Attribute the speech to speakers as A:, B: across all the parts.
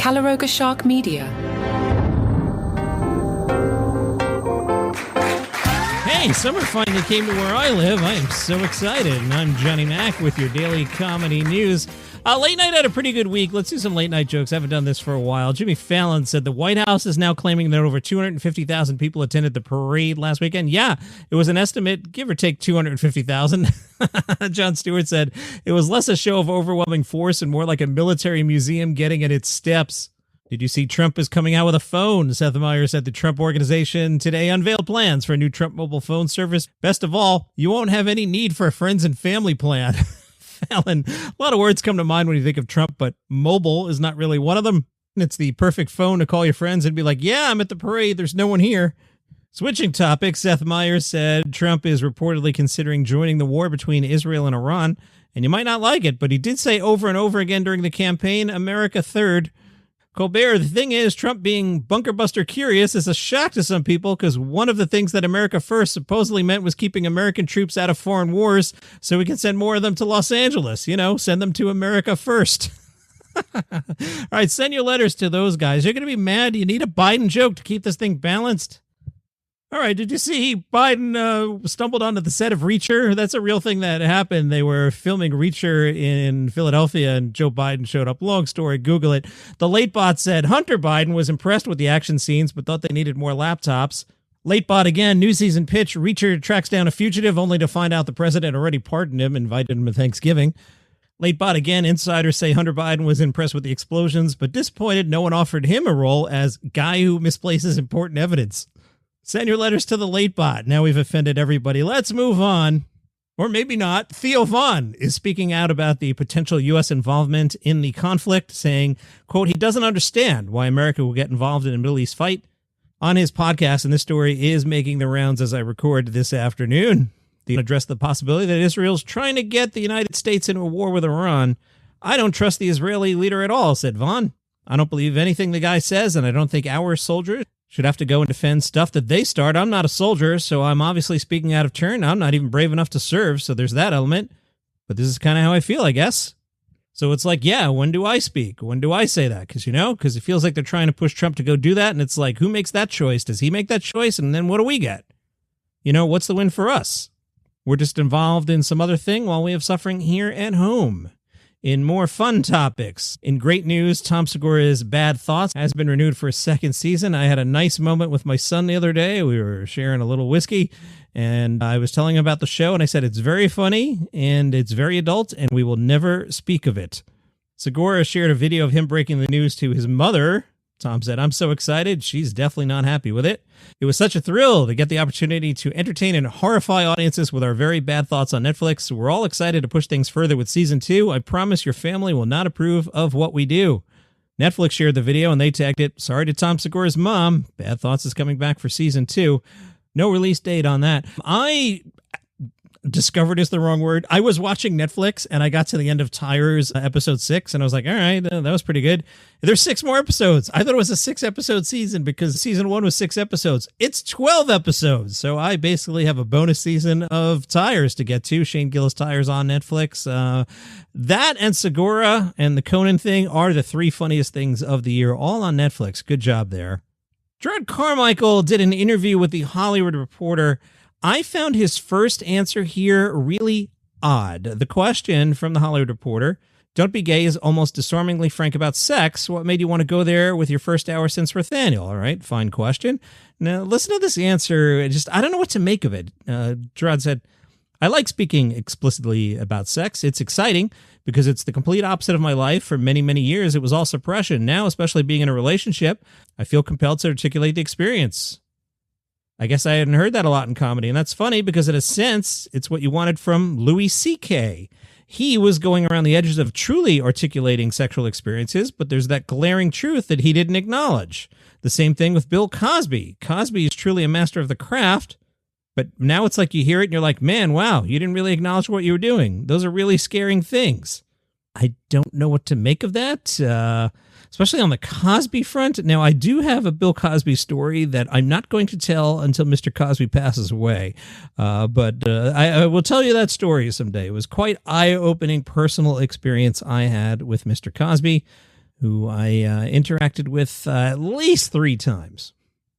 A: Calaroga Shark Media.
B: Hey, summer finally came to where I live. I am so excited. And I'm Johnny Mac with your daily comedy news. Late night had a pretty good week. Let's do some late night jokes. I haven't done this for a while. Jimmy Fallon said the White House is now claiming that over 250,000 people attended the parade last weekend. Yeah, it was an estimate, give or take 250,000. Jon Stewart said it was less a show of overwhelming force and more like a military museum getting at its steps. Did you see Trump is coming out with a phone? Seth Meyers said the Trump Organization today unveiled plans for a new Trump mobile phone service. Best of all, you won't have any need for a friends and family plan. Fallon, a lot of words come to mind when you think of Trump, but mobile is not really one of them. It's the perfect phone to call your friends and be like, yeah, I'm at the parade. There's no one here. Switching topics, Seth Meyers said Trump is reportedly considering joining the war between Israel and Iran. And you might not like it, but he did say over and over again during the campaign, America third. Colbert, the thing is, Trump being bunker buster curious is a shock to some people because one of the things that America first supposedly meant was keeping American troops out of foreign wars so we can send more of them to Los Angeles. You know, send them to America first. All right, send your letters to those guys. You're going to be mad. You need a Biden joke to keep this thing balanced. All right, did you see Biden stumbled onto the set of Reacher? That's a real thing that happened. They were filming Reacher in Philadelphia, and Joe Biden showed up. Long story, Google it. The LateBot said Hunter Biden was impressed with the action scenes, but thought they needed more laptops. LateBot again, new season pitch. Reacher tracks down a fugitive, only to find out the president already pardoned him, invited him to Thanksgiving. LateBot again, insiders say Hunter Biden was impressed with the explosions, but disappointed no one offered him a role as guy who misplaces important evidence. Send your letters to the LateBot. Now we've offended everybody. Let's move on. Or maybe not. Theo is speaking out about the potential U.S. involvement in the conflict, saying, quote, he doesn't understand why America will get involved in a Middle East fight. On his podcast, and this story is making the rounds as I record this afternoon, Theo addressed the possibility that Israel's trying to get the United States into a war with Iran. I don't trust the Israeli leader at all, said Vaughn. I don't believe anything the guy says, and I don't think our soldiers should have to go and defend stuff that they start. I'm not a soldier, so I'm obviously speaking out of turn. I'm not even brave enough to serve, so there's that element. But this is kind of how I feel, I guess. So it's like, yeah, when do I speak? When do I say that? Because it feels like they're trying to push Trump to go do that, and it's like, who makes that choice? Does he make that choice? And then what do we get? What's the win for us? We're just involved in some other thing while we have suffering here at home. In more fun topics, in great news, Tom Segura's Bad Thoughts has been renewed for a second season. I had a nice moment with my son the other day. We were sharing a little whiskey, and I was telling him about the show, and I said, it's very funny, and it's very adult, and we will never speak of it. Segura shared a video of him breaking the news to his mother. Tom said, I'm so excited. She's definitely not happy with it. It was such a thrill to get the opportunity to entertain and horrify audiences with our very bad thoughts on Netflix. We're all excited to push things further with season 2. I promise your family will not approve of what we do. Netflix shared the video and they tagged it, sorry to Tom Segura's mom. Bad Thoughts is coming back for season 2. No release date on that. I discovered is the wrong word. I was watching Netflix and I got to the end of Tyres episode 6 and I was like, all right, that was pretty good. There's 6 more episodes. I thought it was a 6-episode season because season 1 was 6 episodes. It's 12 episodes. So I basically have a bonus season of Tyres to get to. Shane Gillis Tyres on Netflix. That and Segura and the Conan thing are the 3 funniest things of the year, all on Netflix. Good job there. Jerrod Carmichael did an interview with the Hollywood Reporter. I found his first answer here really odd. The question from the Hollywood Reporter, don't be gay, is almost disarmingly frank about sex. What made you want to go there with your first hour since Nathaniel? All right, fine question. Now, listen to this answer. I don't know what to make of it. Jerrod said, I like speaking explicitly about sex. It's exciting because it's the complete opposite of my life. For many, many years, it was all suppression. Now, especially being in a relationship, I feel compelled to articulate the experience. I guess I hadn't heard that a lot in comedy, and that's funny because in a sense, it's what you wanted from Louis C.K. He was going around the edges of truly articulating sexual experiences, but there's that glaring truth that he didn't acknowledge. The same thing with Bill Cosby. Cosby is truly a master of the craft, but now it's like you hear it and you're like, man, wow, you didn't really acknowledge what you were doing. Those are really scaring things. I don't know what to make of that. Especially on the Cosby front. Now, I do have a Bill Cosby story that I'm not going to tell until Mr. Cosby passes away. But I will tell you that story someday. It was quite eye-opening personal experience I had with Mr. Cosby. who I interacted with at least 3 times.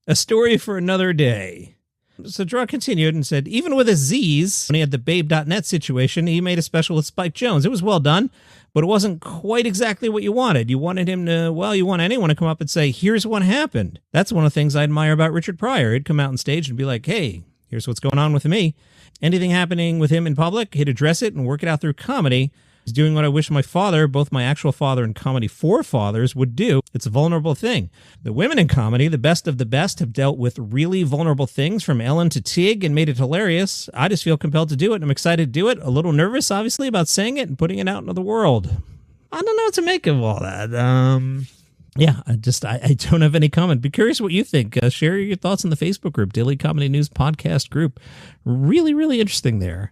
B: A story for another day. So Jerrod continued and said, even with Aziz, when he had the Babe.net situation, he made a special with Spike Jonze. It was well done, but it wasn't quite exactly what you wanted. You wanted him to, well, you want anyone to come up and say, here's what happened. That's one of the things I admire about Richard Pryor. He'd come out on stage and be like, hey, here's what's going on with me. Anything happening with him in public, he'd address it and work it out through comedy. He's doing what I wish my father, both my actual father and comedy forefathers, would do. It's a vulnerable thing. The women in comedy, the best of the best, have dealt with really vulnerable things from Ellen to Tig and made it hilarious. I just feel compelled to do it, and I'm excited to do it. A little nervous, obviously, about saying it and putting it out into the world. I don't know what to make of all that. Yeah, I don't have any comment. Be curious what you think. Share your thoughts in the Facebook group, Daily Comedy News Podcast group. Really, really interesting there.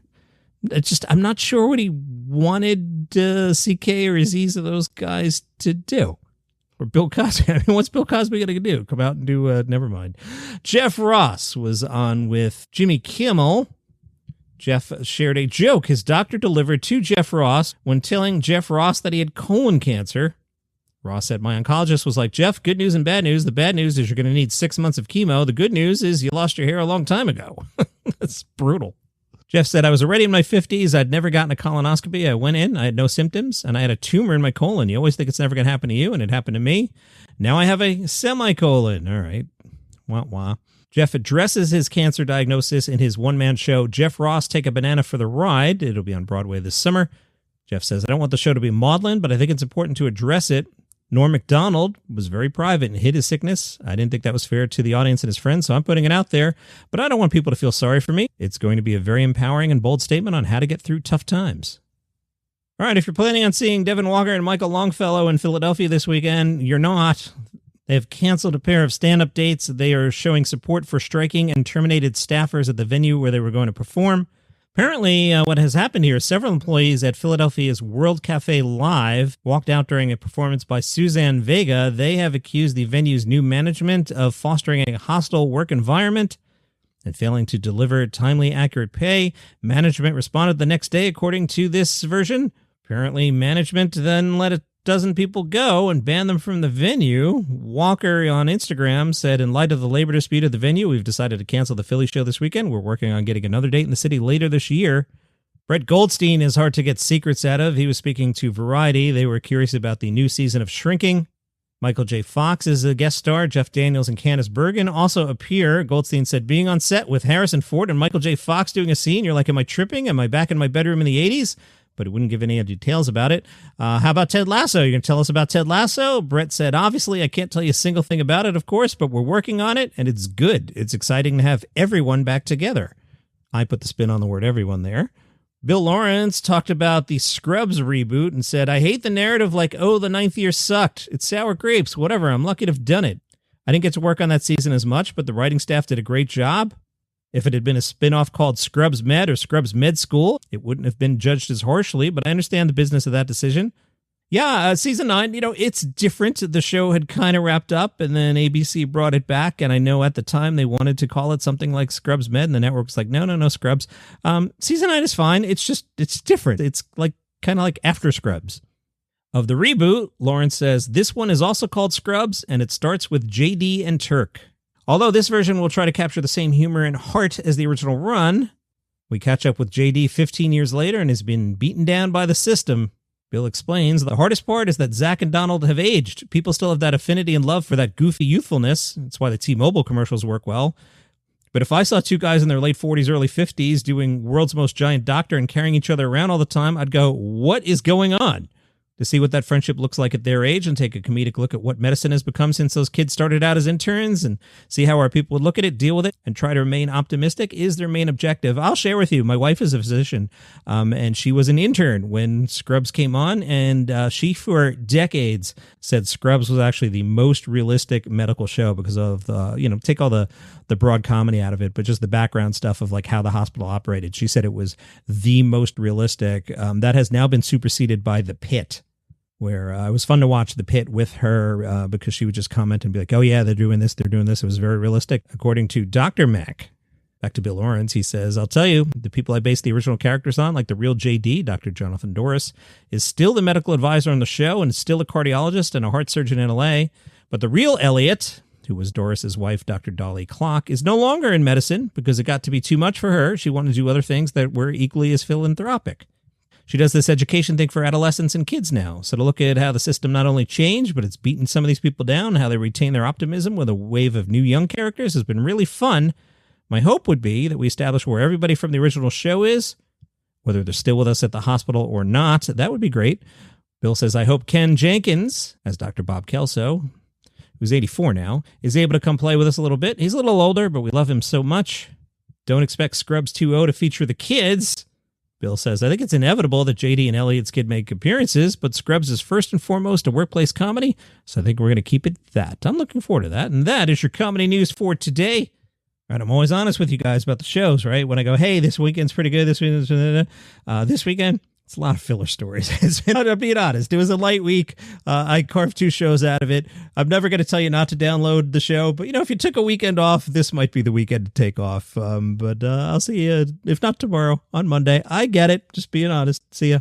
B: I'm not sure what he wanted CK or Aziz or those guys to do. Or Bill Cosby. I mean, what's Bill Cosby going to do? Come out and do, never mind. Jeff Ross was on with Jimmy Kimmel. Jeff shared a joke his doctor delivered to Jeff Ross when telling Jeff Ross that he had colon cancer. Ross said, my oncologist was like, Jeff, good news and bad news. The bad news is you're going to need 6 months of chemo. The good news is you lost your hair a long time ago. That's brutal. Jeff said, I was already in my 50s. I'd never gotten a colonoscopy. I went in. I had no symptoms, and I had a tumor in my colon. You always think it's never going to happen to you, and it happened to me. Now I have a semicolon. All right. Wah, wah. Jeff addresses his cancer diagnosis in his one-man show, Jeff Ross Take a Banana for the Ride. It'll be on Broadway this summer. Jeff says, I don't want the show to be maudlin, but I think it's important to address it. Norm Macdonald was very private and hid his sickness. I didn't think that was fair to the audience and his friends, so I'm putting it out there. But I don't want people to feel sorry for me. It's going to be a very empowering and bold statement on how to get through tough times. All right, if you're planning on seeing Devin Walker and Michael Longfellow in Philadelphia this weekend, you're not. They have canceled a pair of stand-up dates. They are showing support for striking and terminated staffers at the venue where they were going to perform. Apparently, what has happened here is several employees at Philadelphia's World Cafe Live walked out during a performance by Suzanne Vega. They have accused the venue's new management of fostering a hostile work environment and failing to deliver timely, accurate pay. Management responded the next day, according to this version. Apparently, management then let a dozen people go and banned them from the venue. Walker on Instagram said, in light of the labor dispute at the venue, we've decided to cancel the Philly show this weekend. We're working on getting another date in the city later this year. Brett Goldstein is hard to get secrets out of. He was speaking to Variety. They were curious about the new season of Shrinking. Michael J. Fox is a guest star. Jeff Daniels and Candice Bergen also appear. Goldstein said, being on set with Harrison Ford and Michael J. Fox doing a scene, you're like, am I tripping? Am I back in my bedroom in the 80s? But it wouldn't give any details about it. How about Ted Lasso? You're going to tell us about Ted Lasso? Brett said, obviously, I can't tell you a single thing about it, of course, but we're working on it, and it's good. It's exciting to have everyone back together. I put the spin on the word everyone there. Bill Lawrence talked about the Scrubs reboot and said, I hate the narrative like, oh, the 9th year sucked. It's sour grapes, whatever. I'm lucky to have done it. I didn't get to work on that season as much, but the writing staff did a great job. If it had been a spin-off called Scrubs Med or Scrubs Med School, it wouldn't have been judged as harshly, but I understand the business of that decision. Yeah, season 9, it's different. The show had kind of wrapped up, and then ABC brought it back, and I know at the time they wanted to call it something like Scrubs Med, and the network was like, no, Scrubs. Season 9 is fine. It's different. It's like kind of like after Scrubs. Of the reboot, Lawrence says, this one is also called Scrubs, and it starts with JD and Turk. Although this version will try to capture the same humor and heart as the original run, we catch up with JD 15 years later and has been beaten down by the system. Bill explains, the hardest part is that Zach and Donald have aged. People still have that affinity and love for that goofy youthfulness. That's why the T-Mobile commercials work well. But if I saw two guys in their late 40s, early 50s doing World's Most Giant Doctor and carrying each other around all the time, I'd go, what is going on? To see what that friendship looks like at their age and take a comedic look at what medicine has become since those kids started out as interns and see how our people would look at it, deal with it, and try to remain optimistic is their main objective. I'll share with you, my wife is a physician, and she was an intern when Scrubs came on, and she, for decades, said Scrubs was actually the most realistic medical show because of, take all the broad comedy out of it, but just the background stuff of like how the hospital operated. She said it was the most realistic. That has now been superseded by The Pit, where it was fun to watch The Pit with her because she would just comment and be like, oh yeah, they're doing this. It was very realistic. According to Dr. Mac, Back to Bill Lawrence, he says, I'll tell you, the people I based the original characters on, like the real JD, Dr. Jonathan Doris, is still the medical advisor on the show and still a cardiologist and a heart surgeon in LA. But the real Elliot, who was Doris's wife, Dr. Dolly Clock, is no longer in medicine because it got to be too much for her. She wanted to do other things that were equally as philanthropic. She does this education thing for adolescents and kids now. So to look at how the system not only changed, but it's beaten some of these people down, how they retain their optimism with a wave of new young characters has been really fun. My hope would be that we establish where everybody from the original show is, whether they're still with us at the hospital or not. That would be great. Bill says, I hope Ken Jenkins, as Dr. Bob Kelso, who's 84 now, is able to come play with us a little bit. He's a little older, but we love him so much. Don't expect Scrubs 2.0 to feature the kids. Bill says, I think it's inevitable that JD and Elliot's kid make appearances, but Scrubs is first and foremost a workplace comedy, so I think we're going to keep it that. I'm looking forward to that. And that is your comedy news for today. Right, I'm always honest with you guys about the shows, right? When I go, hey, this weekend's pretty good. This weekend, it's a lot of filler stories. I'm being honest. It was a light week. I carved 2 shows out of it. I'm never going to tell you not to download the show, but if you took a weekend off, this might be the weekend to take off. But I'll see you, if not tomorrow, on Monday. I get it. Just being honest. See ya.